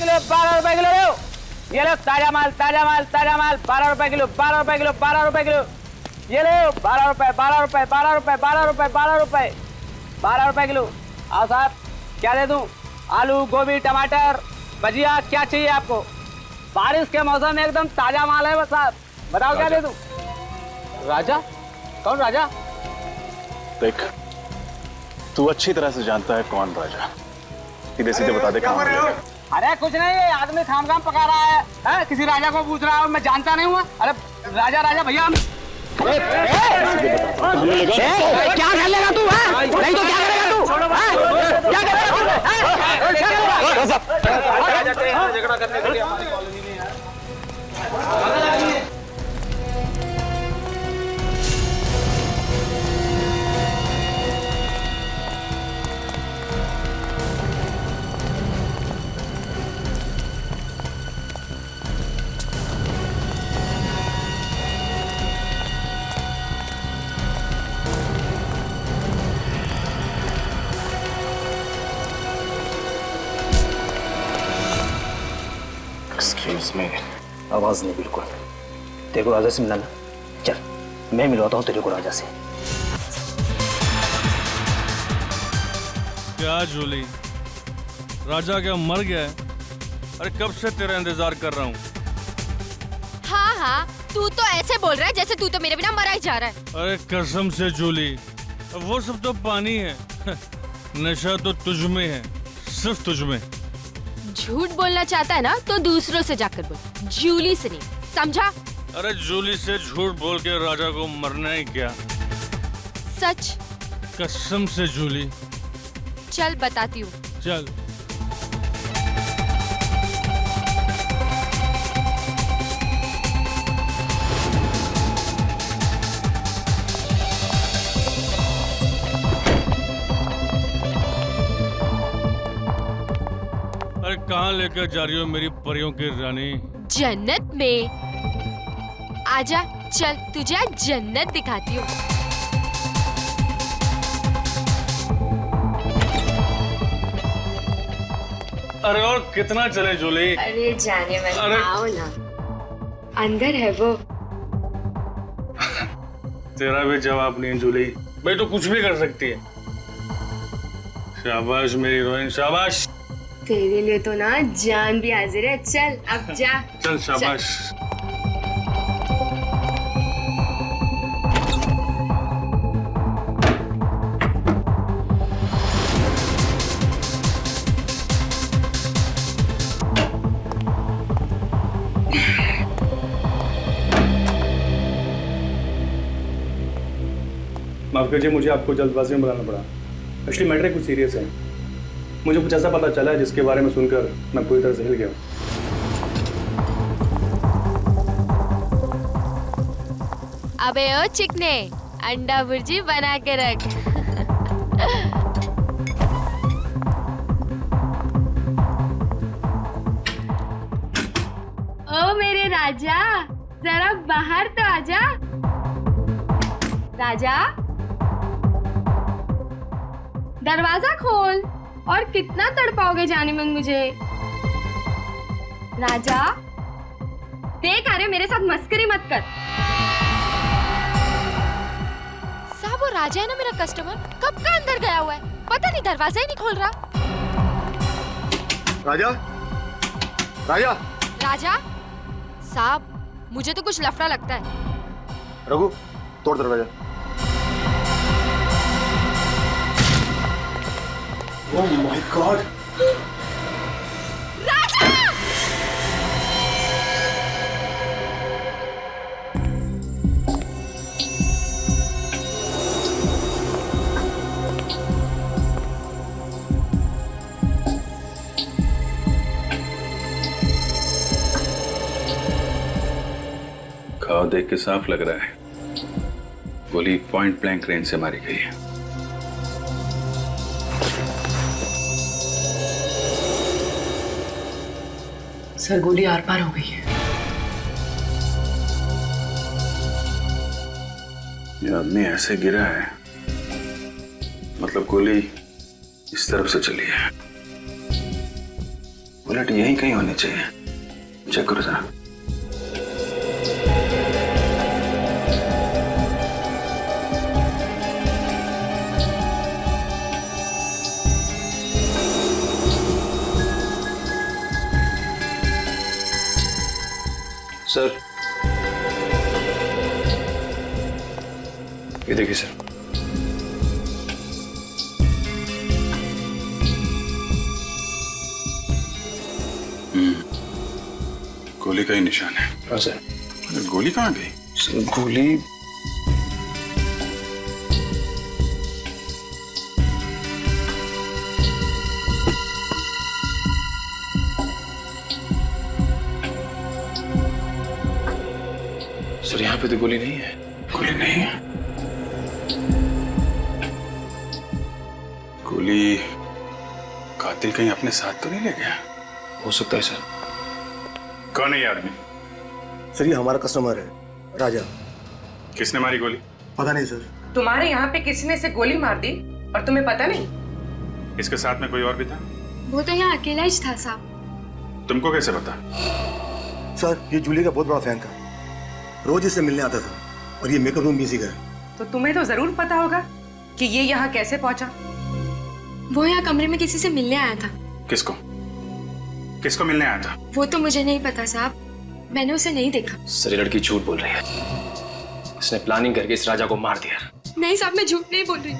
Kilo 12 रुपए kilo. ये लो ताजा माल 12 रुपए किलो 12 रुपए किलो 12 रुपए किलो। ये लो 12 रुपए 12 रुपए 12 रुपए 12 रुपए 12 रुपए 12 रुपए किलो। आओ साहब, क्या दे दूं? आलू, गोभी, टमाटर, भजिया, क्या चाहिए आपको? बारिश के मौसम में एकदम ताजा माल है बस साहब। बताओ क्या दे दूं? राजा? कौन राजा? देख, तू अच्छी तरह से जानता है कौन राजा। सीधे सीधे बता दे कहाँ मिलेगा। अरे कुछ नहीं, ये आदमी खाम पका रहा है, किसी राजा को पूछ रहा है, मैं जानता नहीं हूँ। अरे राजा भैया हम कहाँ मिलेगा? क्या कर लेगा तू? नहीं तो क्या करेगा तू? क्या करेगा? झगड़ा करने के लिए हमारी कॉलोनी में यार। एक्सक्यूज मी, आवाज नहीं बिल्कुल। तेरे को राजा से मिलना? चल मैं मिलवाता हूँ तेरे को राजा से। क्या जूली, राजा क्या मर गया है? अरे कब से तेरा इंतजार कर रहा हूँ। हाँ, तू तो ऐसे बोल रहा है जैसे तू तो मेरे बिना मरा ही जा रहा है। अरे कसम से जूली, वो सब तो पानी है। नशा तो तुझ में है, सिर्फ तुझ में। झूठ बोलना चाहता है ना तो दूसरों से जाकर बोल, जूली से नहीं, समझा? अरे जूली से झूठ बोल के राजा को मरना ही क्या? सच? कसम से जूली। चल बताती हूँ। चल। अरे कहाँ लेकर जा रही हो मेरी परियों की रानी? जन्नत में। आजा, चल तुझे आज जन्नत दिखाती हूँ। अरे और कितना चले जूली? अरे जाने मन, अरे आओ ना, अंदर है वो। तेरा भी जवाब नहीं जूली, भाई तू कुछ भी कर सकती है। शाबाश मेरी हीरोइन, शाबाश। तेरे लिए तो ना जान भी हाजिर है। चल अब जा। चल शाबाश। माफ कीजिए, मुझे आपको जल्दबाजी में बुलाना पड़ा। एक्चुअली मैटर कुछ सीरियस है। मुझे कुछ ऐसा पता चला है जिसके बारे में सुनकर मैं पूरी तरह से हिल गया हूँ। अबे ओ चिकने, अंडा भुर्जी बना के रख। ओ मेरे राजा, जरा बाहर तो आजा। राजा, दरवाजा खोल। और कितना तड़पाओगे जाने मन मुझे? राजा देख, अरे मेरे साथ मस्करी मत कर। साहब वो राजा है ना मेरा कस्टमर, कब का अंदर गया हुआ है, पता नहीं दरवाजा ही नहीं खोल रहा। राजा, राजा, राजा साहब, मुझे तो कुछ लफड़ा लगता है। रघु, तोड़ दरवाजा। Oh my God! राजा! घाव देख के साफ लग रहा है गोली पॉइंट ब्लैंक रेंज से मारी गई है। सर गोली आर पार हो गई है। ये आदमी ऐसे गिरा है, मतलब गोली इस तरफ से चली है। बुलेट यहीं कहीं होनी चाहिए। चेक करो जरा। सर, ये देखिए सर। गोली का ही निशान है। हाँ सर। अरे गोली कहाँ गई? सर गोली सर यहाँ पे तो गोली नहीं है। गोली नहीं है? गोली कातिल कहीं अपने साथ तो नहीं ले गया? हो सकता है सर। कौन है ये आदमी? सर ये हमारा कस्टमर है, राजा। किसने मारी गोली? पता नहीं सर। तुम्हारे यहाँ पे किसी ने इसे गोली मार दी और तुम्हें पता नहीं? इसके साथ में कोई और भी था? वो तो यहाँ अकेला ही था साहब। तुमको कैसे पता? सर ये जूली का बहुत बड़ा फैन था, रोज इससे मिलने आता था और ये मेकअप रूम भी इसी का है। तो तुम्हें तो जरूर पता होगा कि ये यहाँ कैसे पहुंचा। वो यहाँ कमरे में किसी से मिलने आया था। किसको? किसको मिलने आया था? वो तो मुझे नहीं पता साहब, मैंने उसे नहीं देखा। सर ये लड़की झूठ बोल रही है। इसने प्लानिंग करके इस राजा को मार दिया। नहीं साहब, मैं झूठ नहीं बोल रही,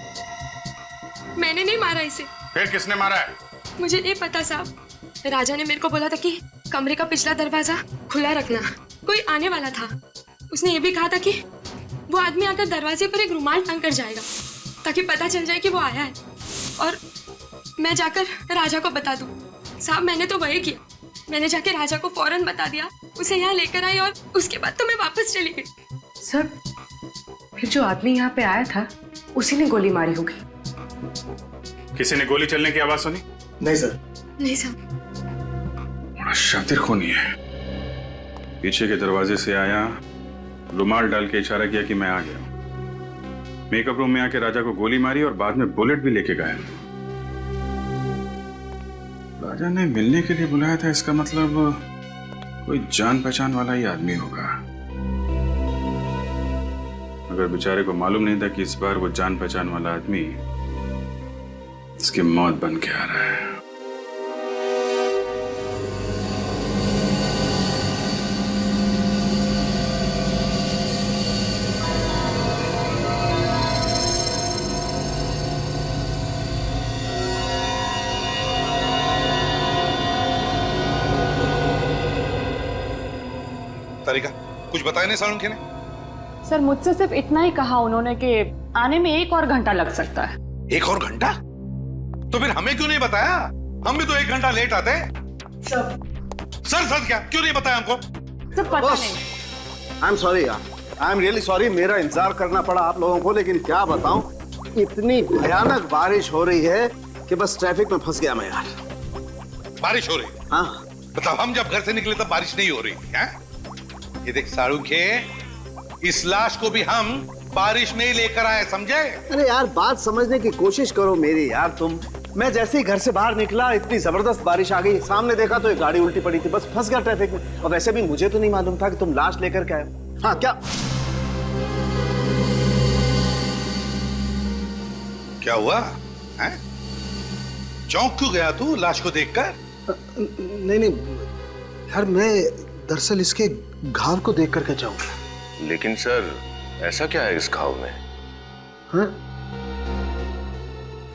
मैंने नहीं मारा इसे। फिर किसने मारा है? मुझे नहीं पता साहब, राजा ने मेरे को बोला था कि कमरे का पिछला दरवाजा खुला रखना, कोई आने वाला था। उसने ये भी कहा था कि वो आदमी आकर दरवाजे पर एक रुमाल टांग कर जाएगा ताकि पता चल जाए कि वो आया है और मैं जाकर राजा को बता दूं। साहब मैंने तो वही किया, मैंने जाके राजा को फौरन बता दिया, उसे यहाँ लेकर आई और उसके बाद तो मैं वापस चली गई। सर फिर जो आदमी यहाँ पे आया था उसी ने गोली मारी होगी। किसी ने गोली चलने की आवाज सुनी? नहीं सर। नहीं साहब। बड़ा शातिर खूनी है। पीछे के दरवाजे से आया, रुमाल डाल के इशारा किया कि मैं आ गया। मेकअप रूम में आके राजा को गोली मारी और बाद में बुलेट भी लेके गया। राजा ने मिलने के लिए बुलाया था, इसका मतलब कोई जान पहचान वाला ही आदमी होगा। अगर बेचारे को मालूम नहीं था कि इस बार वो जान पहचान वाला आदमी इसकी मौत बन के आ रहा है। तारिका, कुछ बताया नहीं सालुंखे ने? सर मुझसे सिर्फ इतना ही कहा उन्होंने कि आने में 1 और घंटा लग सकता है। 1 और घंटा? तो फिर हमें क्यों नहीं बताया? हम भी तो 1 घंटा लेट आते। सर क्या क्यों नहीं बताया हमको? सर पता नहीं। आई एम सॉरी यार, आई एम रियली सॉरी, मेरा इंतजार करना पड़ा आप लोगों को, लेकिन क्या बताऊं, इतनी भयानक बारिश हो रही है कि बस ट्रैफिक में फंस गया मैं यार। बारिश हो रही है? हाँ। बताओ, हम जब घर से निकले तब बारिश नहीं हो रही है? ये देख सालुंखे, इस लाश को भी हम बारिश में ही लेकर आए, समझे? अरे यार बात समझने की कोशिश करो मेरी यार तुम। मैं जैसे ही घर से बाहर निकला इतनी जबरदस्त बारिश आ गई, सामने देखा तो एक गाड़ी उल्टी पड़ी थी, बस फंस गया ट्रैफिक में। और वैसे भी मुझे तो नहीं मालूम था कि तुम लाश लेकर के आए। हाँ क्या हुआ है? चौंक क्यों गया तू लाश को देखकर? नहीं यार, मैं दरअसल इसके घाव को देख करके जाऊंगा। लेकिन सर ऐसा क्या है इस घाव में? हाँ?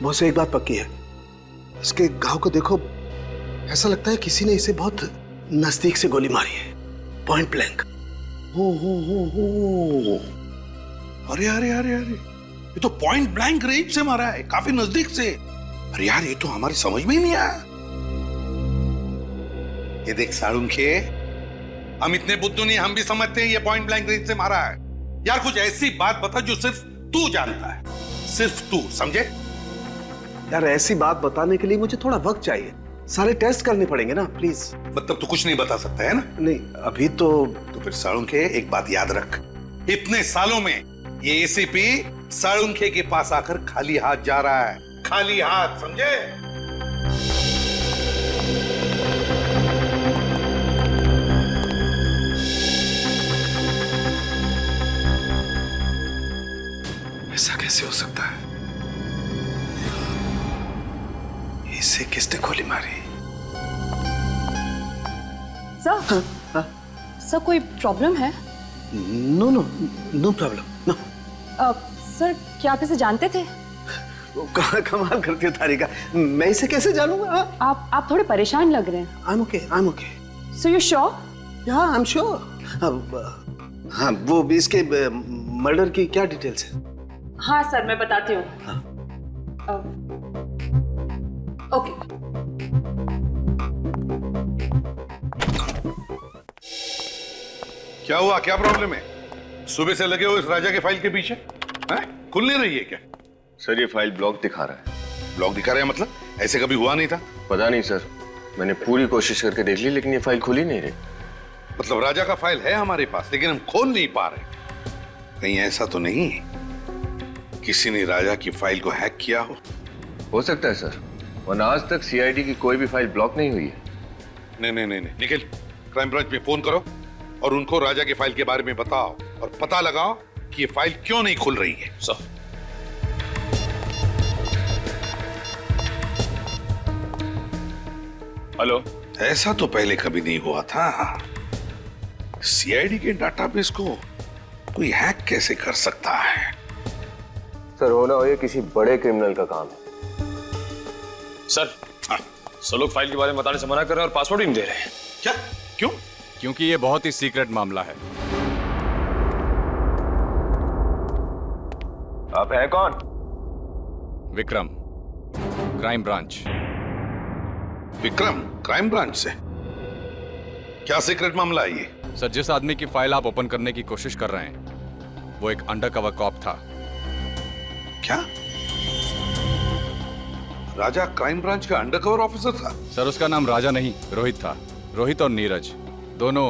बहुत से एक बात पक्की है, इसके घाव को देखो, ऐसा लगता है किसी ने इसे बहुत नजदीक से गोली मारी है, पॉइंट ब्लैंक। हो अरे ये तो पॉइंट ब्लैंक रेंज से मारा है, काफी नजदीक से। अरे यार ये तो हमारी समझ में ही नहीं आया। ये देख सालुंखे, हम इतने बुद्धू नहीं, हम भी समझते हैं ये पॉइंट ब्लैंक रेंज से मारा है। यार कुछ ऐसी बात बता जो सिर्फ तू जानता है, सिर्फ तू, समझे? यार ऐसी बात बताने के लिए मुझे थोड़ा वक्त चाहिए, सारे टेस्ट करने पड़ेंगे ना प्लीज। मतलब तू कुछ नहीं बता सकता है ना? नहीं अभी तो फिर सालुंखे एक बात याद रख, इतने सालों में ये एसीपी सालुंखे के पास आकर खाली हाथ जा रहा है, खाली हाथ, समझे? कैसे हो सकता है? इसे किसने गोली मारी? सर, सर कोई प्रॉब्लम है? No no no problem no. Sir क्या आप इसे जानते थे? कमाल करती हो तारिका, मैं इसे कैसे जानूंगा? आप थोड़े परेशान लग रहे हैं। I'm okay. So you sure? Yeah, I'm sure. हाँ, वो भी इसके मर्डर की क्या डिटेल्स है? हाँ सर, मैं बताती हूँ। ओके। क्या हुआ? क्या प्रॉब्लम है? सुबह से लगे हो इस राजा के फाइल के पीछे? हैं? खुल नहीं रही है क्या? सर ये फाइल ब्लॉक दिखा रहा है। ब्लॉक दिखा रहा है मतलब? ऐसे कभी हुआ नहीं था? पता नहीं सर, मैंने पूरी कोशिश करके देख ली लेकिन ये फाइल खुल ही नहीं रही। मतलब राजा का फाइल है हमारे पास लेकिन हम खोल नहीं पा रहे। कहीं ऐसा तो नहीं किसी ने राजा की फाइल को हैक किया हो सकता है सर, वरना आज तक सीआईडी की कोई भी फाइल ब्लॉक नहीं हुई है। नहीं, निखिल, क्राइम ब्रांच में फोन करो और उनको राजा के फाइल के बारे में बताओ और पता लगाओ कि ये फाइल क्यों नहीं खुल रही है। Sir hello. ऐसा तो पहले कभी नहीं हुआ था। सीआईडी के डाटाबेस को कोई हैक कैसे कर सकता है? सर होना हो ये किसी बड़े क्रिमिनल का काम है। सर सब लोग फाइल के बारे में बताने से मना कर रहे हैं और पासवर्ड ही नहीं दे रहे हैं। क्या? क्यों? क्योंकि ये बहुत ही सीक्रेट मामला है। आप हैं कौन? Vikram, crime branch. Vikram, crime branch से? क्या सीक्रेट मामला है ये? सर जिस आदमी की फाइल आप ओपन करने की कोशिश कर रहे हैं वो एक अंडरकवर कॉप था। क्या? राजा क्राइम ब्रांच का अंडरकवर ऑफिसर था? सर उसका नाम राजा नहीं रोहित था। रोहित और नीरज दोनों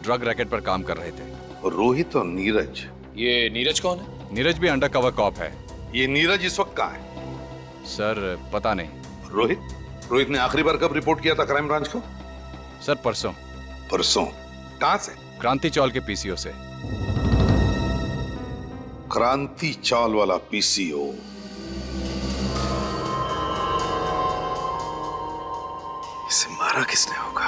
ड्रग रैकेट पर काम कर रहे थे। रोहित और नीरज? ये नीरज कौन है? नीरज भी अंडरकवर कॉप है। ये नीरज इस वक्त कहाँ है? सर पता नहीं। रोहित ने आखिरी बार कब रिपोर्ट किया था क्राइम ब्रांच को? सर परसों। परसों? कहां से? क्रांति चौल के पीसीओ से। क्रांति चौल वाला पीसीओ? इसे मारा किसने होगा?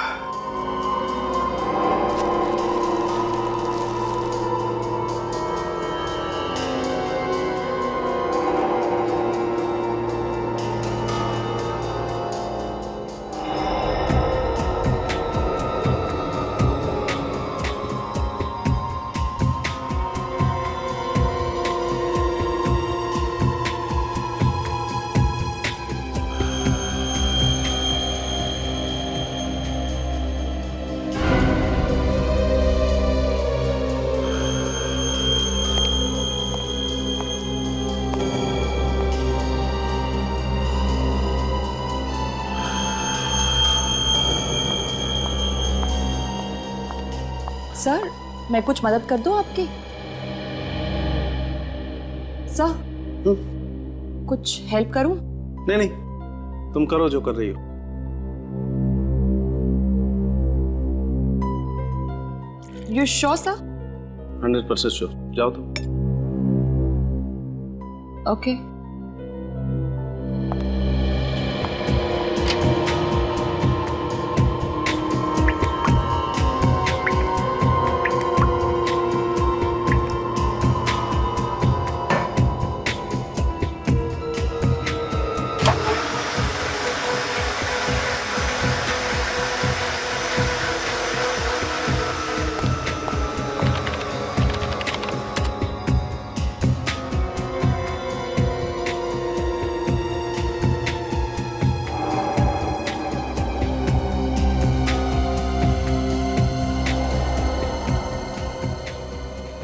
सर मैं कुछ मदद कर दूं आपकी? सर कुछ हेल्प करूं? नहीं, तुम करो जो कर रही हो। You sure sir? 100% श्योर। जाओ तुम। ओके।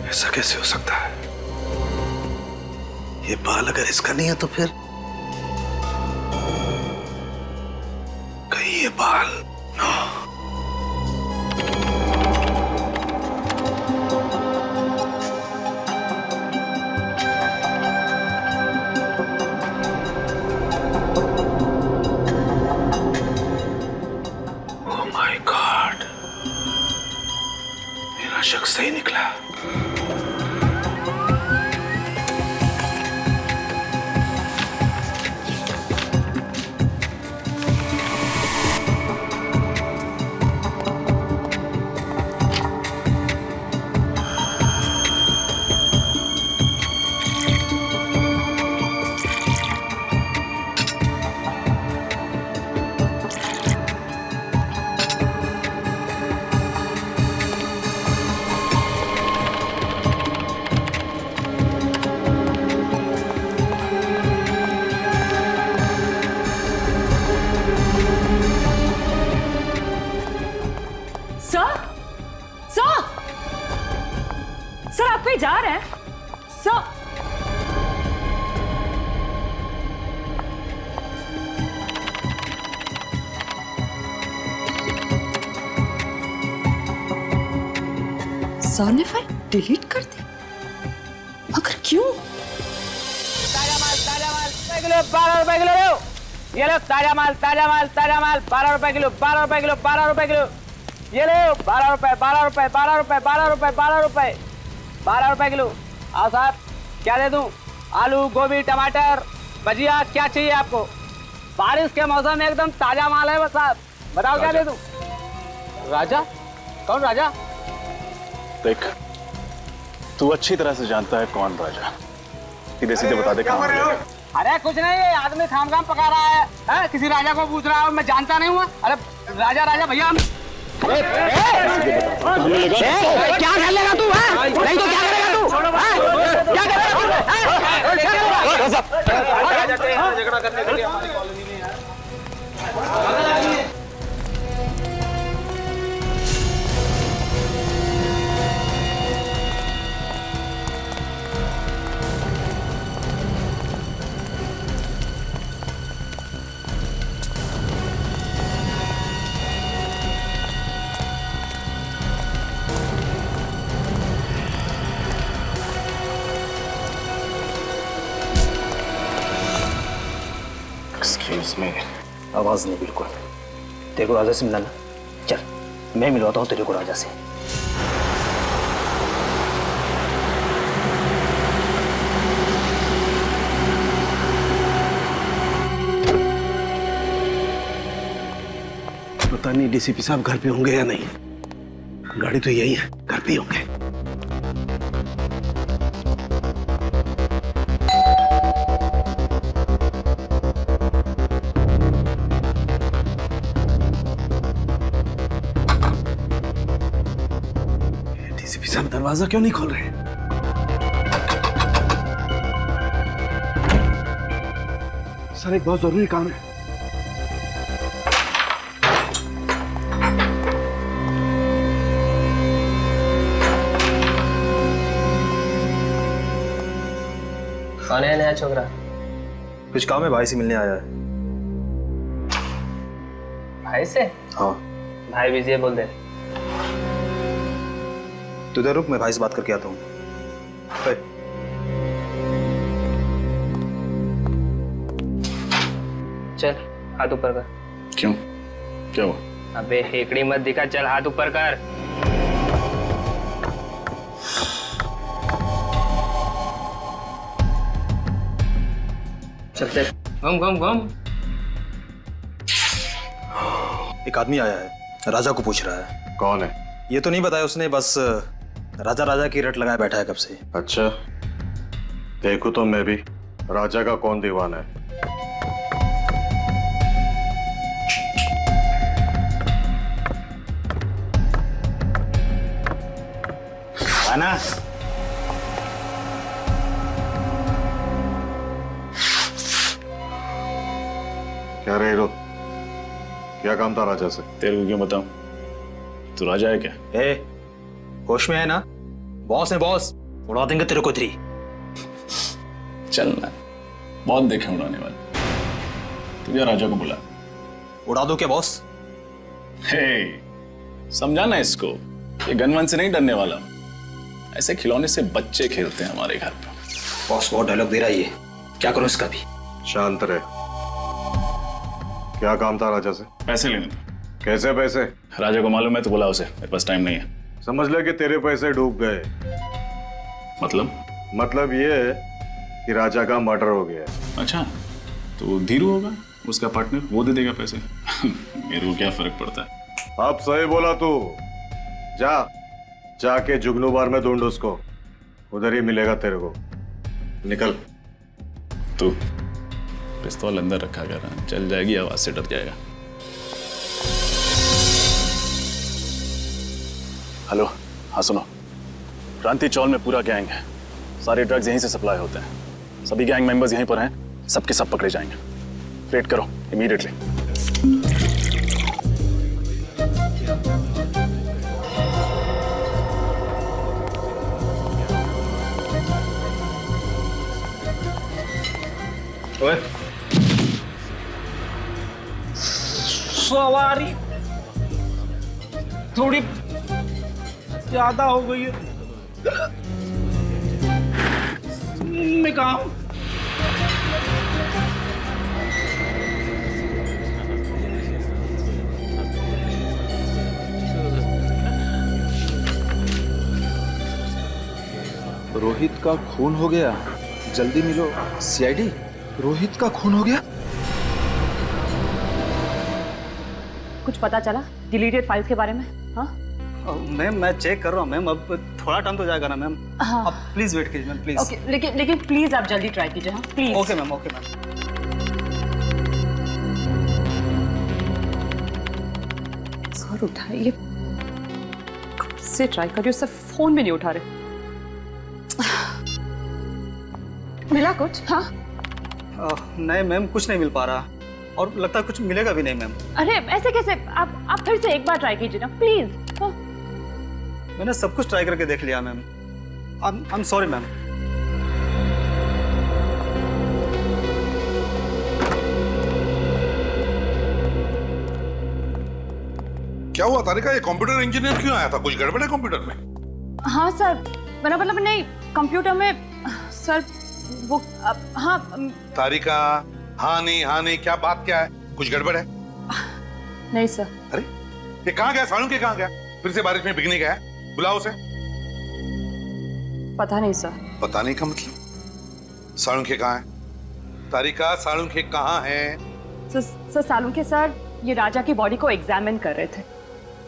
ऐसा कैसे हो सकता है? ये बाल अगर इसका नहीं है तो फिर कहीं ये बाल ओह माय गॉड, मेरा शक सही निकला। जा रहे हैं सर? सर ने फाइल डिलीट कर दी, मगर क्यों? ताजा माल 12 रुपए किलो। ये लो ताजा माल 12 रुपए किलो, 12 रुपए किलो, 12 रुपए किलो। ये लो 12 रुपए 12 रुपए 12 रुपए 12 रुपए 12 रुपए 12 रुपए किलो। आओ साहब, क्या दे दूं? आलू, गोभी, टमाटर, भजिया, क्या चाहिए आपको? बारिश के मौसम में एकदम ताजा माल है बस साहब। बताओ क्या दे दूं? राजा? कौन राजा? देख, तू अच्छी तरह से जानता है कौन राजा। सीधे सीधे बता दे कहाँ है। अरे कुछ नहीं, ये आदमी खाम पका रहा है? किसी राजा को पूछ रहा है और मैं जानता नहीं हुआ। अरे राजा राजा भैया हम क्या कर लेगा तू? नहीं तो क्या करेगा तू? क्या करेगा? झगड़ा करने के लिए हमारी कॉलोनी में यार। Excuse me. आवाज नहीं बिल्कुल। तेरे को राजा से मिलना ना? चल मैं मिलवाता हूँ तेरे को राजा से। पता नहीं डीसीपी साहब घर पे होंगे या नहीं। गाड़ी तो यही है, घर पे होंगे। डीसीपी साहब दरवाजा क्यों नहीं खोल रहे? सर एक बहुत जरूरी काम है। कौन है नया छोकरा? कुछ काम है, भाई से मिलने आया है। भाई से? हाँ। भाई बिजी है, बोल दे। तू इधर रुक, मैं भाई से बात करके आता हूँ। चल हाथ ऊपर कर। क्यों? क्या हुआ? अबे हेकड़ी मत दिखा, चल हाथ ऊपर कर। चल चल, घूम घूम घूम। एक आदमी आया है, राजा को पूछ रहा है। कौन है? ये तो नहीं बताया उसने, बस राजा राजा की रट लगाए बैठा है कब से। अच्छा, देखो तो मैं भी राजा का कौन दीवाना है। आना। क्या रे रो? क्या काम था राजा से? तेरे को क्यों बताऊं? तू राजा है क्या? ए, होश में है ना? बॉस है बॉस, उड़ा देंगे तेरे को थ्री। चल ना, बहुत देखे उड़ाने वाले। तुझे राजा को बुला। उड़ा दो क्या बॉस? हे, समझाना इसको, ये गनवन से नहीं डरने वाला। ऐसे खिलौने से बच्चे खेलते हैं हमारे घर पे। बॉस बहुत डायलॉग दे रहा है ये, क्या करूं इसका भी? शांत रहे। क्या काम था राजा से? पैसे लेने थे। कैसे पैसे? राजा को मालूम है तो बुला उसे, मेरे पास टाइम नहीं है। समझ ले कि तेरे पैसे डूब गए। मतलब ये है कि राजा का मर्डर हो गया है। अच्छा, तो धीरू होगा उसका पार्टनर, वो दे देगा पैसे। मेरे को क्या फर्क पड़ता है? अब सही बोला तू। जाके जुगनू बार में ढूंढ उसको, उधर ही मिलेगा तेरे को। निकल। तू पिस्तौल अंदर रखा कर, चल जाएगी आवाज से डर जाएगा। हेलो, हाँ सुनो, क्रांति चौल में पूरा गैंग है। सारे ड्रग्स यहीं से सप्लाई होते हैं। सभी गैंग मेंबर्स यहीं पर हैं, सबके सब पकड़े जाएंगे। वेट करो इमीडिएटली। हवा आ रही थोड़ी ज्यादा हो गई है। मैं कहा हूं? रोहित का खून हो गया, जल्दी मिलो। सीआईडी, रोहित का खून हो गया। कुछ पता चला डिलीटेड फाइल्स के बारे में? हाँ मैम मैं चेक कर रहा हूँ मैम, अब थोड़ा टाइम तो जाएगा ना मैम। हाँ। अब प्लीज वेट कीजिए मैम, प्लीज। ओके, लेकिन प्लीज आप जल्दी ट्राई कीजिए। हाँ please. Okay ma'am, okay ma'am. Sir उठाइए, कब से ट्राई कर रही हूँ सर, फोन भी नहीं उठा रहे। मिला कुछ? हाँ नहीं मैम, कुछ नहीं मिल पा रहा और लगता है कुछ मिलेगा भी नहीं मैम। अरे ऐसे कैसे? आप फिर से एक बार ट्राई कीजिए ना प्लीज। हाँ। मैंने सब कुछ ट्राई करके देख लिया ma'am. I am sorry ma'am. क्या हुआ तारिका, ये कंप्यूटर इंजीनियर क्यों आया था? कुछ गड़बड़ है कंप्यूटर में? हाँ सर, मेरा मतलब नहीं, कंप्यूटर में सर वो हाँ। तारिका, हाँ नहीं, क्या बात क्या है? कुछ गड़बड़ है? नहीं सर। अरे ये कहाँ गया? सालुंखे कहाँ गया? फिर से बारिश में भीगने गया? बुलाओ उसे। पता नहीं सर। पता नहीं का मतलब? सालुंखे कहाँ है? तारिका, सालुंखे कहाँ है? सर सालुंखे सर ये राजा की बॉडी को एग्जामिन कर रहे थे।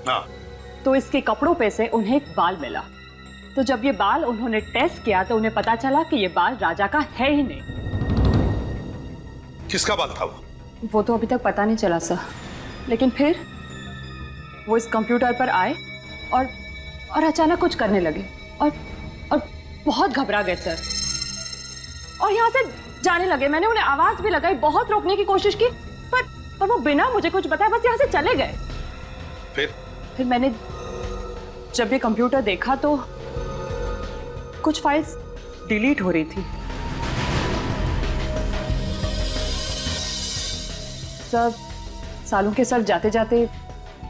हाँ। तो इसके कपड़ों पे से उन्हें एक बाल मिला। तो जब ये बाल उन्होंने टेस्ट किया तो उन्हें पता चला कि ये बाल राजा का है ही नहीं। किसका बाल था वो? वो तो अभी तक पता नहीं चला सर, लेकिन फिर वो इस कंप्यूटर पर आए और अचानक कुछ करने लगे और बहुत घबरा गए सर और यहाँ से जाने लगे। मैंने उन्हें आवाज भी लगाई, बहुत रोकने की कोशिश की, पर वो बिना मुझे कुछ बताए बस यहाँ से चले गए। फिर मैंने जब ये कंप्यूटर देखा तो कुछ फाइल्स डिलीट हो रही थी। सर सालुंखे सर जाते जाते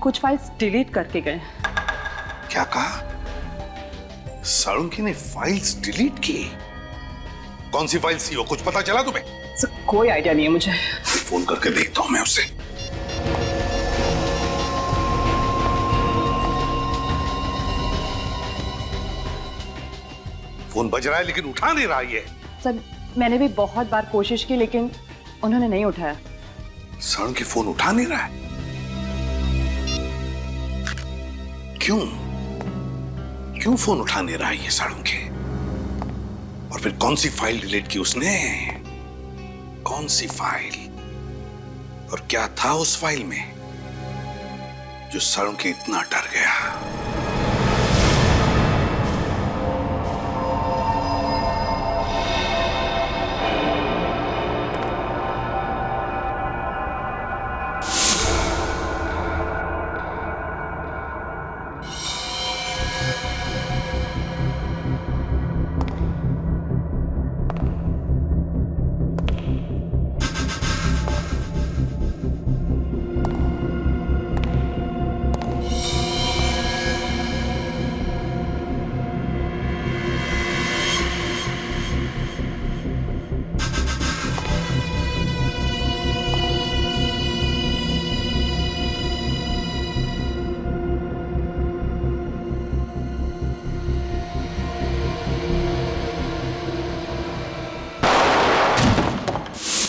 कुछ फाइल्स डिलीट करके गए। क्या कहा? सालुंखे ने फाइल्स डिलीट की? कौन सी फाइल्स थी वो? कुछ पता चला तुम्हें? सर कोई आइडिया नहीं है मुझे। फोन करके देखता हूं मैं उससे। फोन बज रहा है लेकिन उठा नहीं रहा ये। सर मैंने भी बहुत बार कोशिश की लेकिन उन्होंने नहीं उठाया। सालुंखे फोन उठा नहीं रहा है? क्यों फोन उठा नहीं रहा है ये सालुंखे? और फिर कौन सी फाइल डिलीट की उसने? कौन सी फाइल? और क्या था उस फाइल में जो सालुंखे इतना डर गया?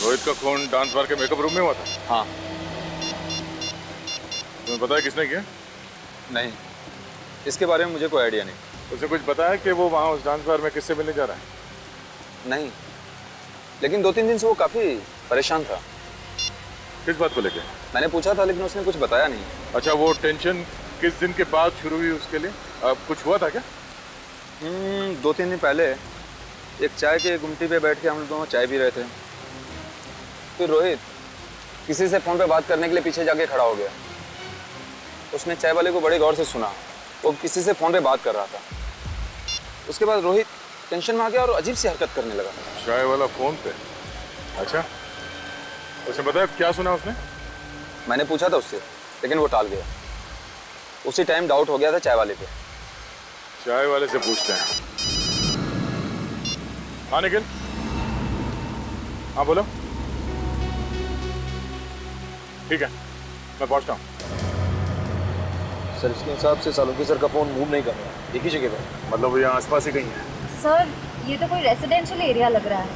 रोहित का खून डांस बार के मेकअप रूम में हुआ था? हाँ। तुम्हें पता है किसने किया? नहीं, इसके बारे में मुझे कोई आइडिया नहीं। उसे कुछ बताया कि वो वहाँ उस डांस बार में किससे मिलने जा रहा है? नहीं, लेकिन 2-3 दिन से वो काफी परेशान था। किस बात को लेके? मैंने पूछा था लेकिन उसने कुछ बताया नहीं। अच्छा, वो टेंशन किस दिन के बाद शुरू हुई उसके लिए? कुछ हुआ था क्या? 2-3 दिन पहले एक चाय के गुमटी पे बैठ के हम लोग दोनों चाय पी रहे थे। फिर रोहित किसी से फोन पे बात करने के लिए पीछे जाके खड़ा हो गया। उसने चाय वाले को बड़े गौर से सुना, वो किसी से फोन पे बात कर रहा था। उसके बाद रोहित टेंशन में आ गया और अजीब सी हरकत करने लगा। चाय वाला फोन पे? अच्छा, उसने बताया क्या सुना उसने? मैंने पूछा था उससे लेकिन वो टाल गया। उसी टाइम डाउट हो गया था चाय वाले पे। चाय वाले से पूछते हैं। हाँ निखिल, हाँ बोलो। ठीक है, मैं पहुंचता हूँ। सर इसके हिसाब से सालुंके सर का फोन मूव नहीं कर रहा, एक ही जगह पर। मतलब वो यहाँ आसपास ही कहीं है। सर ये तो कोई रेजिडेंशियल एरिया लग रहा है।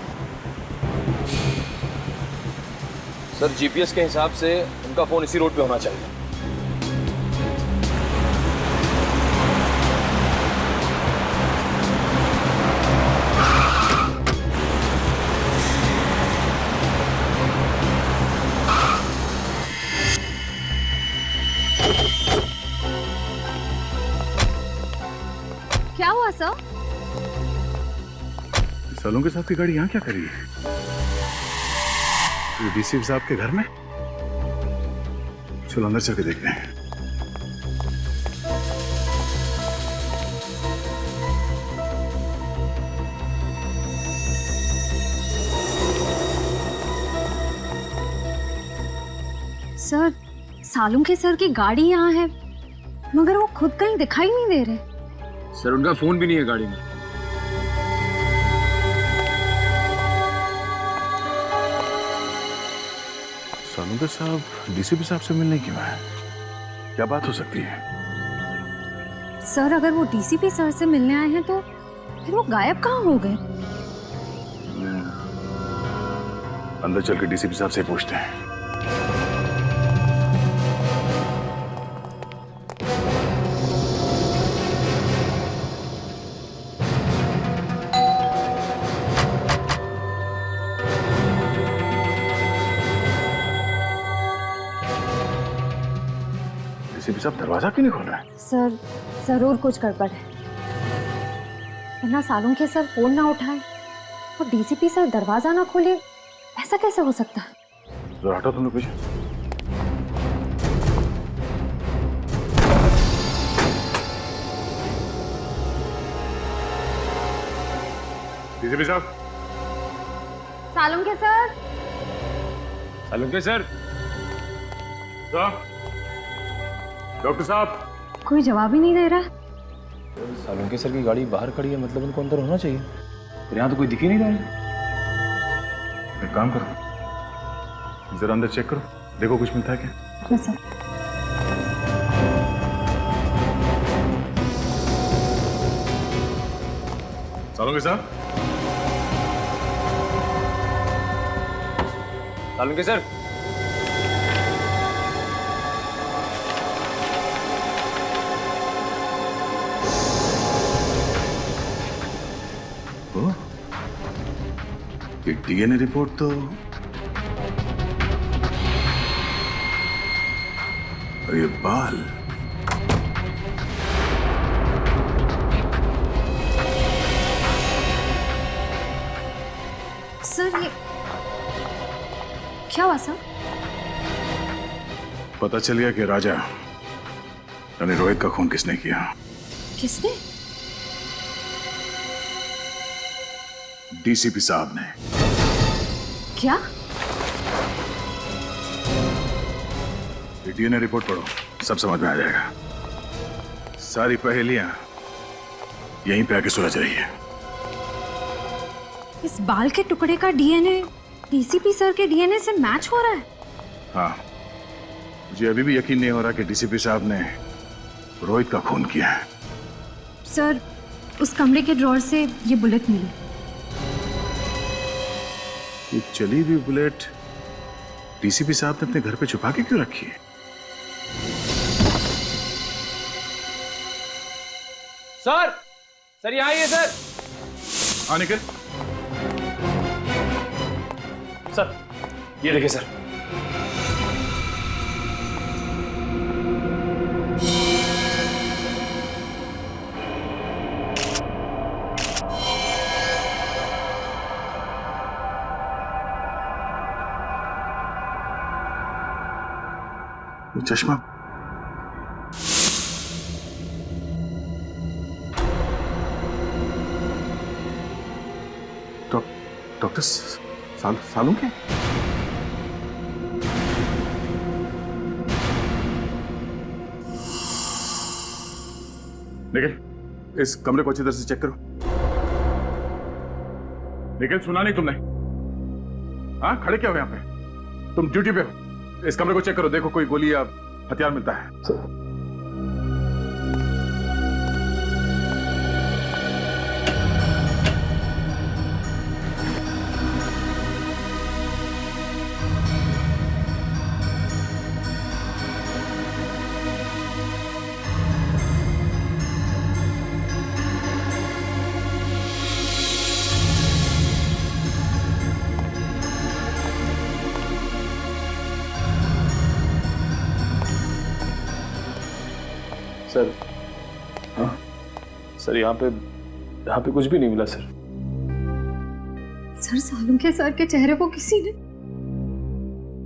सर जीपीएस के हिसाब से उनका फोन इसी रोड पे होना चाहिए। क्या हुआ सर? सालुंके साहब की गाड़ी यहाँ क्या कर रही है? डीसी साहब के घर में? चलो अंदर चल के देखते हैं। सर सालुंके सर की गाड़ी यहाँ है, मगर वो खुद कहीं दिखाई नहीं दे रहे। सर उनका फोन भी नहीं है गाड़ी में। सालुंके साहब डीसीपी साहब से मिलने क्यों आए? क्या बात हो सकती है? सर अगर वो डीसीपी सर से मिलने आए हैं तो फिर वो गायब कहाँ हो गए? अंदर चल के डीसीपी साहब से पूछते हैं। डीसीपी साहब दरवाजा क्यों नहीं खोल रहा है? सर जरूर कुछ गड़बड़ है, वरना सालुंके सर फोन ना उठाए और डीसीपी सर दरवाजा ना खोले, ऐसा कैसे हो सकता है? जरा हटो तुम लोग पीछे। डीसीपी साहब। Salunke sir. Salunke sir. Doctor साहब। कोई जवाब ही नहीं दे रहा। सालुंके सर की गाड़ी बाहर खड़ी है, मतलब उनको अंदर होना चाहिए। पर यहाँ तो कोई दिख ही नहीं रहा है। एक काम करो, जरा अंदर चेक करो, देखो कुछ मिलता है क्या? हाँ सर। सालुंके साहब। सालुंके सर। ये डीएनए रिपोर्ट तो और ये बाल, सर ये क्या हुआ सर? पता चल गया कि राजा यानी रोहित का खून किसने किया। किसने? डीसीपी साहब ने। क्या? डीएनए रिपोर्ट पढ़ो, सब समझ में आ जाएगा। सारी पहेलियां यहीं पे आके सुलझ रही है। इस बाल के टुकड़े का डीएनए डीसीपी सर के डीएनए से मैच हो रहा है? हाँ, मुझे अभी भी यकीन नहीं हो रहा कि डीसीपी साहब ने रोहित का खून किया है। सर उस कमरे के ड्रॉर से ये बुलेट मिली। ये चली हुई बुलेट डीसीपी साहब ने अपने घर पे छुपा के क्यों रखी है? सर यहाँ आइए सर। हाँ निखिल। सर ये देखिए सर। ये चश्मा डॉक्टर सालुंके? निखिल, इस कमरे को अच्छी तरह से चेक करो। निखिल, सुना नहीं तुमने? हाँ, खड़े क्या हो यहाँ पे? तुम ड्यूटी पे हो। इस कमरे को चेक करो, देखो कोई गोली या हथियार मिलता है। सर, हाँ सर, यहाँ पे कुछ भी नहीं मिला सर। सर, सालुंखे सर के चेहरे को किसी ने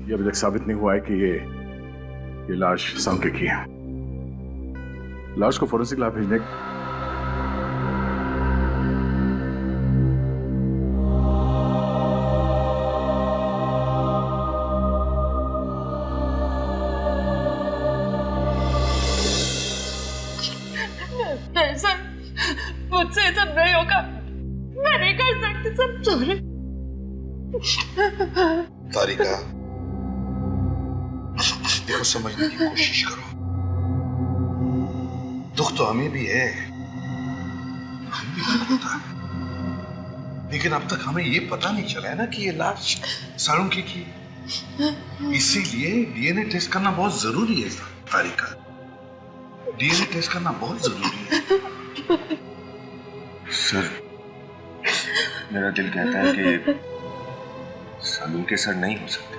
ये अभी तक साबित नहीं हुआ है कि ये लाश सालुंखे की है। लाश को फोरेंसिक लैब भेजने सर, मुझसे ये सब नहीं होगा। मैं नहीं कर सकती सर, सॉरी। तारिका, देखो, समझने की कोशिश करो। दुख तो हमें भी है, हमें भी दुख होता है, लेकिन अब तक हमें ये पता नहीं चला है ना कि ये लाश सालुंखे की। इसीलिए डीएनए टेस्ट करना बहुत जरूरी है तारिका। डीएनए टेस्ट करना बहुत जरूरी है। सर, मेरा दिल कहता है कि सालुंखे सर नहीं हो सकते।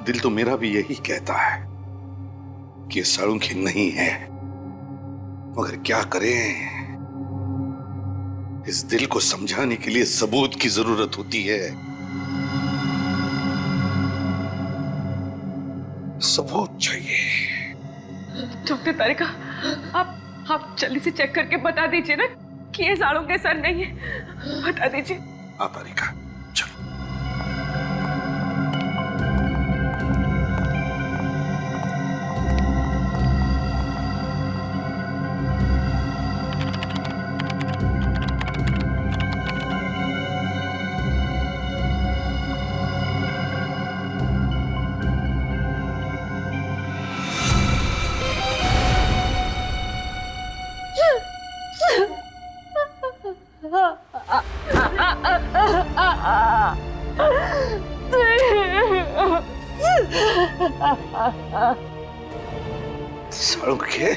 दिल तो मेरा भी यही कहता है कि सालुंखे नहीं है, मगर क्या करें, इस दिल को समझाने के लिए सबूत की जरूरत होती है। सबूत चाहिए। डॉक्टर तारिका, आप जल्दी से चेक करके बता दीजिए ना कि ये सालुंखे सर नहीं है। बता दीजिए। हाँ तारिका, सालुंखे,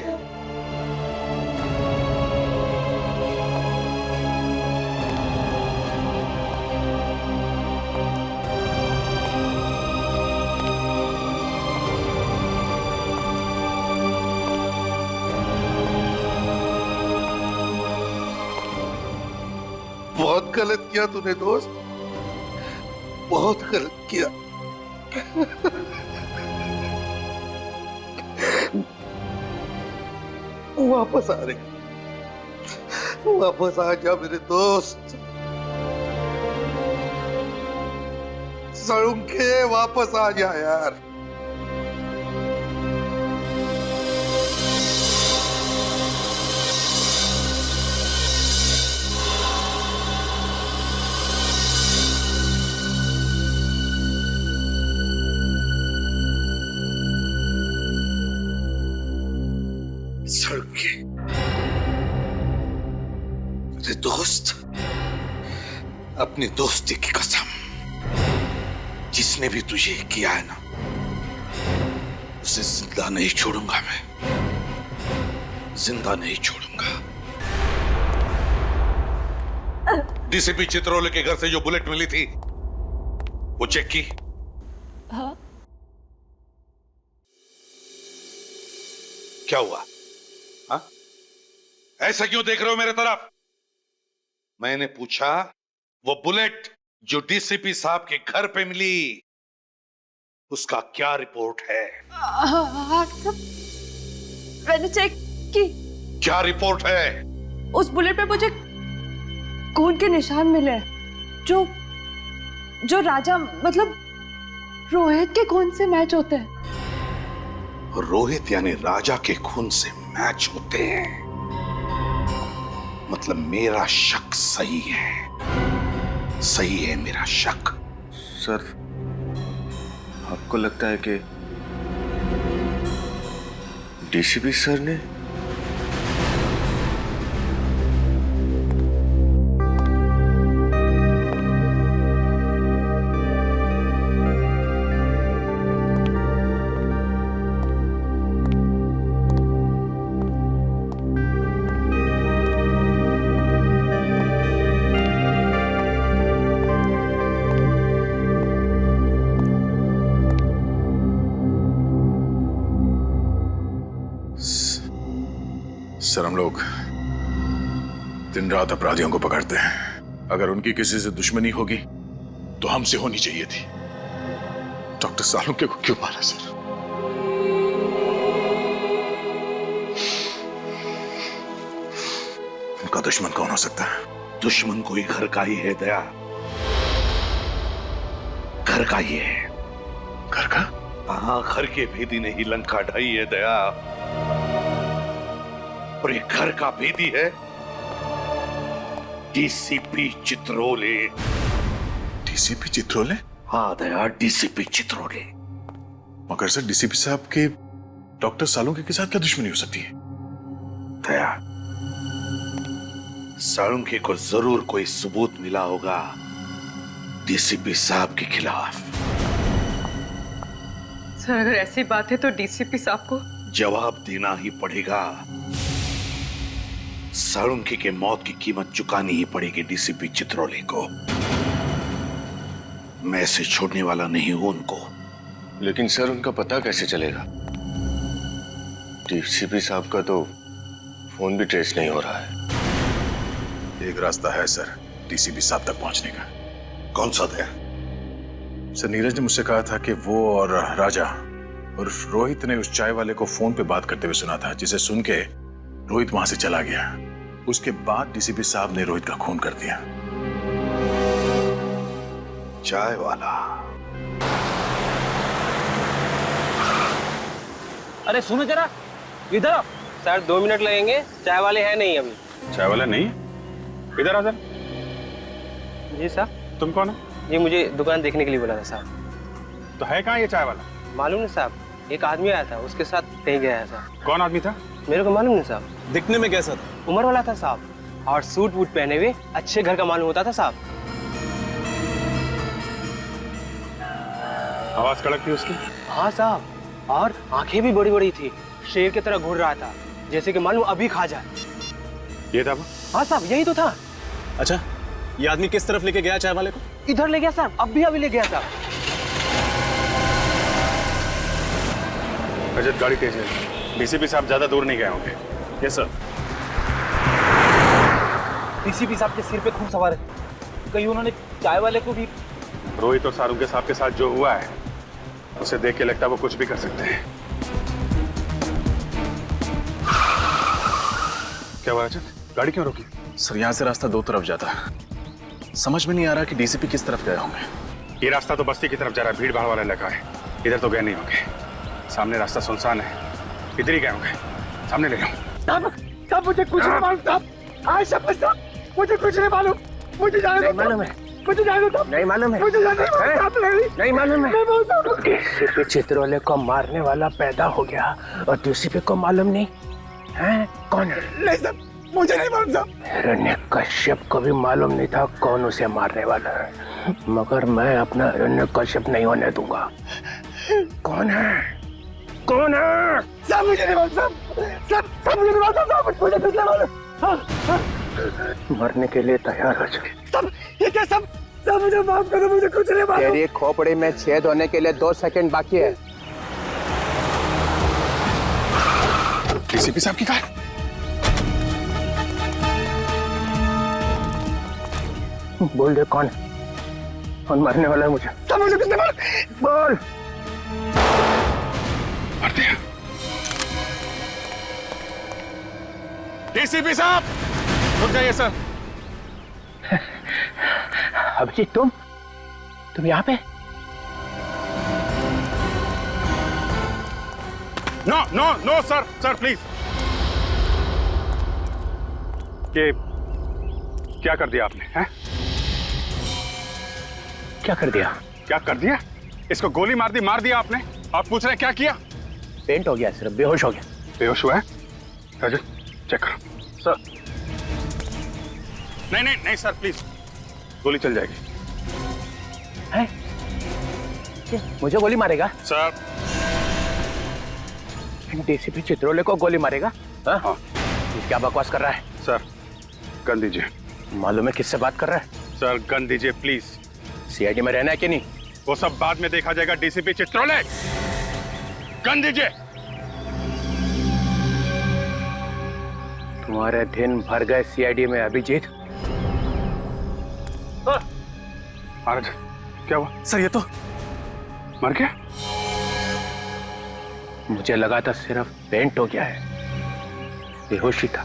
बहुत गलत किया तूने दोस्त, बहुत गलत किया। वापस आ रहे, वापस आ जा मेरे दोस्त। सालुंखे, वापस आ जा यार। सालुंखे, मेरे दोस्त, अपनी दोस्ती की कसम, जिसने भी तुझे किया है ना, उसे जिंदा नहीं छोड़ूंगा मैं, जिंदा नहीं छोड़ूंगा। डीसीपी चित्रोले के घर से जो बुलेट मिली थी, वो चेक की? हाँ। क्या हुआ? हाँ? ऐसा क्यों देख रहे हो मेरे तरफ? मैंने पूछा, वो बुलेट जो डीसीपी साहब के घर पे मिली, उसका क्या रिपोर्ट है? हाँ, सब मैंने चेक की। क्या रिपोर्ट है? उस बुलेट पे मुझे खून के निशान मिले जो जो राजा मतलब रोहित के खून से मैच होते हैं। रोहित यानी राजा के खून से मैच होते हैं, मतलब मेरा शक सही है, सही है मेरा शक। सर, आपको लगता है कि डीसीपी सर ने सर, हम लोग दिन रात अपराधियों को पकड़ते हैं। अगर उनकी किसी से दुश्मनी होगी तो हमसे होनी चाहिए थी। डॉक्टर सालुंके को क्यों मारा सर? उनका दुश्मन कौन हो सकता है? दुश्मन कोई घर का ही है दया, घर का ही है। घर का? हाँ, घर के भेदी ने ही लंका ढाई है दया, और ये घर का भेदी है डीसीपी चित्रोले। डीसीपी चित्रोले? हाँ दया, डीसीपी चित्रोले। मगर सर, डीसीपी साहब के डॉक्टर सालुंके के साथ क्या दुश्मनी हो सकती है? दया, सालुंके को जरूर कोई सबूत मिला होगा डीसीपी साहब के खिलाफ। सर, अगर ऐसी बात है तो डीसीपी साहब को जवाब देना ही पड़ेगा। सालुंके के मौत की कीमत चुकानी ही पड़ेगी डीसीपी चित्रोले को। मैं इसे छोड़ने वाला नहीं हूं उनको। लेकिन सर, उनका पता कैसे चलेगा? डीसीपी साहब का तो फोन भी ट्रेस नहीं हो रहा है। एक रास्ता है सर डीसीपी साहब तक पहुंचने का। कौन सा दया? सर, नीरज ने मुझसे कहा था कि वो और राजा और रोहित ने उस चाय वाले को फोन पे बात करते हुए सुना था, जिसे सुन के रोहित वहां से चला गया। उसके बाद डीसीपी साहब ने रोहित का खून कर दिया। चाय वाला? अरे सुनो जरा, इधर आओ। सर 2 मिनट लगेंगे, चाय वाले हैं नहीं अभी। चाय वाला नहीं? इधर आ सर। जी साहब। तुम कौन है? ये मुझे दुकान देखने के लिए बोला था साहब। तो है कहाँ ये चाय वाला? मालूम नहीं साहब, एक आदमी आया था, उसके साथ कहीं गया है साहब। कौन आदमी था? मेरे को मालूम नहीं साहब। दिखने में कैसा था? उम्र वाला था साहब, और सूट वूट पहने हुए अच्छे घर का मालूम होता था साहब। आवाज कड़क थी उसकी? हाँ साहब, और आंखें भी बड़ी बड़ी थी, शेर की तरह घूर रहा था, जैसे कि मालूम अभी खा जाए। ये था वो? हाँ साहब, यही तो था। अच्छा, ये आदमी किस तरफ लेके गया चाय वाले को? इधर ले गया साहब, अभी ले गया साहब। रजत, गाड़ी तेज है। डीसीपी साहब ज्यादा दूर नहीं गए होंगे। Yes sir. डीसीपी साहब के सिर पे खून सवार है, कहीं उन्होंने चाय वाले को भी। रोहित और सालुंके साहब के साथ जो हुआ है, उसे देख के लगता है वो कुछ भी कर सकते हैं। क्या हुआ रजत, गाड़ी क्यों रोकी? सर, यहाँ से रास्ता 2 तरफ जाता है, समझ में नहीं आ रहा कि डीसीपी किस तरफ गए होंगे। ये रास्ता तो बस्ती की तरफ जा रहा है, भीड़ भाड़ वाला इलाका है। इधर तो गए नहीं होंगे। सामने रास्ता सुनसान है, इधर ही गए होंगे। सामने ले लो। साहब मुझे कुछ नहीं मालूम साहब। आज शपथ साहब, मुझे कुछ नहीं मालूम। मुझे जाने दो। मालूम है, मुझे जाने दो। नहीं मालूम है, मुझे जाने दो। नहीं मालूम है। डीसीपी चित्रोले को मारने वाला पैदा हो गया और डीसीपी को मालूम नहीं है कौन है? नहीं साहब, मुझे नहीं मालूम साहब। हिरण्यकश्यप को भी मालूम नहीं था कौन उसे मारने वाला है, मगर मैं अपना हिरण्यकश्यप नहीं होने दूंगा। कौन है? कौन है? साहब मुझे नहीं मालूम साहब। साहब मुझे नहीं मालूम साहब, मुझे कुछ नहीं मालूम। मरने के लिए तैयार हो जाए। साहब ये क्या साहब? साहब मुझे माफ करो, मुझे कुछ नहीं मालूम। तेरी खोपड़ी में छेद होने के लिए 2 सेकंड बाकी है। डीसीपी साहब की कार? बोल दे कौन है? कौन मारने वाला है मुझे? साहब मुझे कुछ नहीं मालूम। बोल। मार दिया। डीसीपी साहब, रुक जाइए सर। अभिजीत तुम यहाँ पे? No no no sir, sir please. ये क्या कर दिया आपने? हैं? क्या कर दिया? क्या कर दिया? इसको गोली मार दिया आपने। आप पूछ रहे हैं क्या किया? पेंट हो गया, सिर्फ बेहोश हो गया। बेहोश हुआ है? राजन चेक करो। सर नहीं नहीं नहीं सर प्लीज, गोली चल जाएगी। है? मुझे गोली मारेगा? सर डीसीपी चित्रोले को गोली मारेगा? हाँ। ये क्या बकवास कर रहा है? सर गन दीजिए। मालूम है किससे बात कर रहा है? सर गन दीजिए प्लीज। सीआईडी में रहना है कि नहीं? वो सब बाद में देखा जाएगा। डीसीपी चित्रोले, गन दीजिए। तुम्हारे दिन भर गए सीआईडी में अभिजीत। महाराज क्या हुआ? सर ये तो मर गया। मुझे लगा था सिर्फ पेंट हो गया है, बेहोशी था।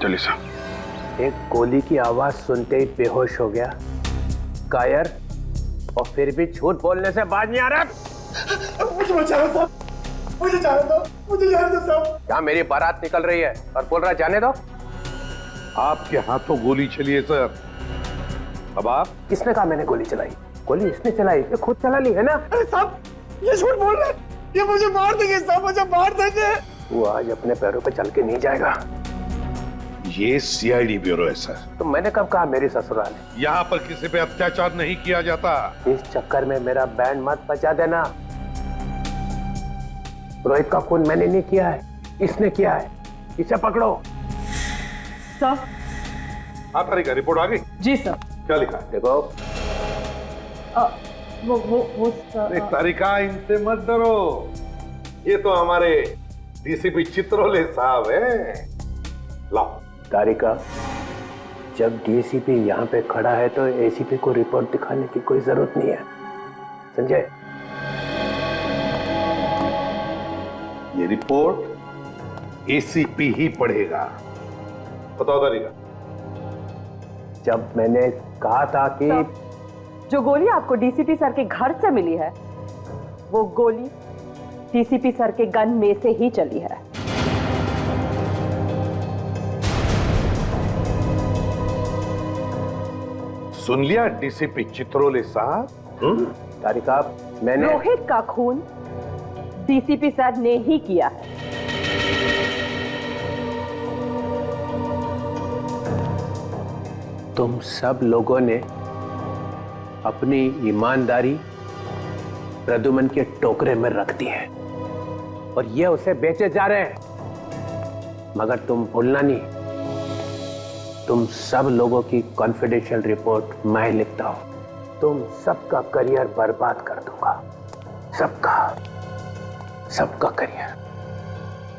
चलिए साहब। एक गोली की आवाज सुनते ही बेहोश हो गया, कायर, और फिर भी झूठ बोलने से बाज नहीं आ रहा। मुझे बचाओ साहब, मुझे जाने दो, मुझे जाने दो साहब। क्या मेरी बारात निकल रही है और बोल रहा जाने दो? आपके हाथों गोली चली है सर। अब आप? किसने कहा मैंने गोली चलाई? गोली इसने चलाई, ये खुद चला ली है ना? अरे साहब ये झूठ बोल रहे हैं, ये मुझे मार देंगे साहब, मुझे मार देंगे। वो आज अपने पैरों पे चल के नहीं जाएगा। ये सीआईडी ब्यूरो है सर। तो मैंने कब कहा मेरी ससुराल है? यहाँ पर किसी पे अत्याचार नहीं किया जाता। इस चक्कर में मेरा बैंड मत बजा देना। रोहित का खून मैंने नहीं किया है, इसने किया है। इसे पकड़ो। सर। हाँ तारिका, रिपोर्ट आ गई? जी सर। क्या लिखा? देखो। वो अरे तारिका इनसे मत डरो, ये तो हमारे डीसीपी चित्रोले साहब हैं। लाओ। तारिका, जब डीसीपी यहाँ पे खड़ा है तो एसीपी को रिपोर्ट दिखाने की कोई जरूरत नहीं है, संजय। ये रिपोर्ट एसीपी ही पढ़ेगा। बताओ तारिका। जब मैंने कहा था कि जो गोली आपको डीसीपी सर के घर से मिली है, वो गोली डीसीपी सर के गन में से ही चली है। सुन लिया डीसीपी चित्रोले साहब? तारिका, मैंने रोहित का खून डीसीपी सर ने ही किया है। तुम सब लोगों ने अपनी ईमानदारी प्रद्युमन के टोकरे में रख दी है और ये उसे बेचे जा रहे हैं। मगर तुम भूलना नहीं, तुम सब लोगों की कॉन्फिडेंशियल रिपोर्ट मैं लिखता हूं। तुम सबका करियर बर्बाद कर दूंगा, सबका करियर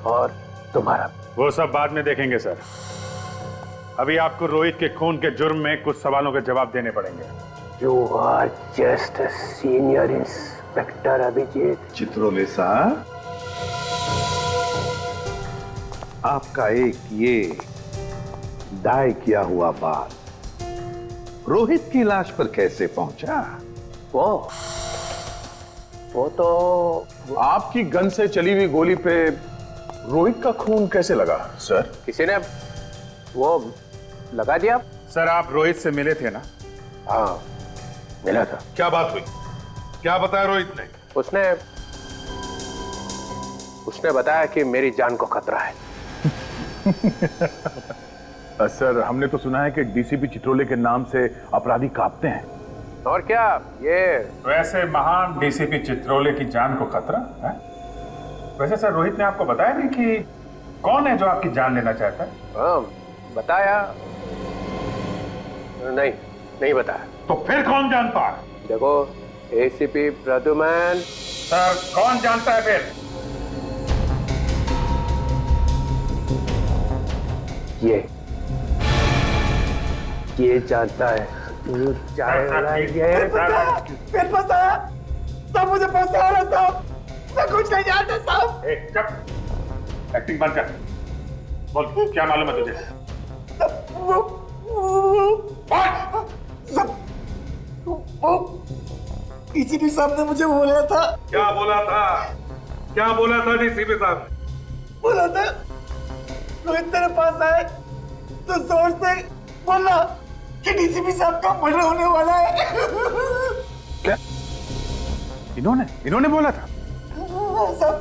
और तुम्हारा। वो सब बाद में देखेंगे सर। अभी आपको रोहित के खून के जुर्म में कुछ सवालों के जवाब देने पड़ेंगे। You are just a senior inspector, Abhijit. Chitrole साहब, आपका एक ये दाय किया हुआ बात रोहित की लाश पर कैसे पहुंचा? वो तो आपकी गन से चली हुई गोली पे रोहित का खून कैसे लगा सर? किसी ने वो लगा दिया। सर आप रोहित से मिले थे ना? हाँ मिला था। क्या बात हुई? क्या बताया रोहित ने? उसने बताया कि मेरी जान को खतरा है। सर हमने तो सुना है कि डीसीपी चित्रोले के नाम से अपराधी कांपते हैं। और क्या ये वैसे महान डीसीपी चित्रोले की जान को खतरा है? वैसे सर रोहित ने आपको बताया नहीं कि कौन है जो आपकी जान लेना चाहता है? हाँ बताया नहीं बताया। तो फिर कौन जानता है? देखो एसीपी प्रद्युमन। सर कौन जानता है फिर? ये जानता है। फिर फंसाया सब, मुझे फंसाया साहब, मैं कुछ नहीं जानता साहब। चुप, एक्टिंग बंद कर। बोल क्या मालूम है तुझे? वो डीसीपी साहब ने मुझे बोला था। क्या बोला था? क्या बोला था डीसीपी साहब? बोला था रोहित तेरे पास आए तो जोर से बोला कि डीसीपी साहब का मर्डर होने वाला है। क्या इन्होंने बोला था? साहब,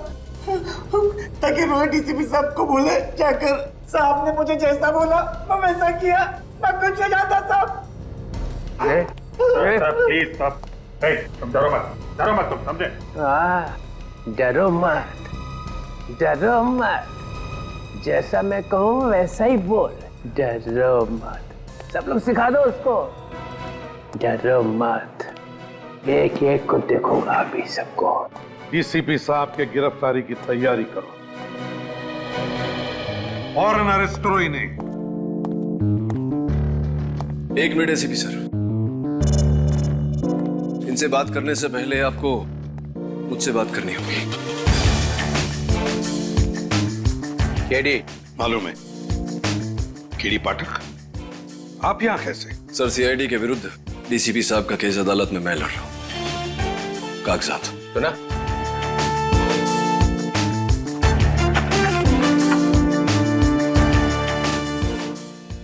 ताकि रोहित डीसीपी साहब को बोले जाकर साहब ने मुझे जैसा बोला मैं वैसा किया, मैं कुछ नहीं जानता साहब। प्लीज साहब, तुम डरो मत तुम समझे? डरो मत, जैसा मैं कहूँ वैसा ही बोल। डरो मत, सब लोग सिखा दो उसको। डरो मत, एक एक को देखूंगा अभी सबको। डीसीपी साहब के गिरफ्तारी की तैयारी करो, फौरन अरेस्ट करो इन्हें। एक मिनट एसीपी सर, इनसे बात करने से पहले आपको मुझसे बात करनी होगी। केडी मालूम है? केडी पाठक, आप यहां कैसे? सर, सीआईडी के विरुद्ध डीसीपी साहब का केस अदालत में मैं लड़ रहा हूं। कागजात सुना?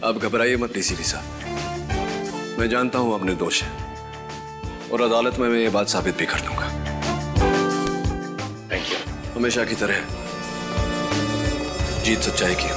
आप घबराइए मत डीसीपी साहब, मैं जानता हूं आप निर्दोष हैं और अदालत में मैं ये बात साबित भी कर दूंगा। Thank you. हमेशा की तरह जीत सच्चाई की।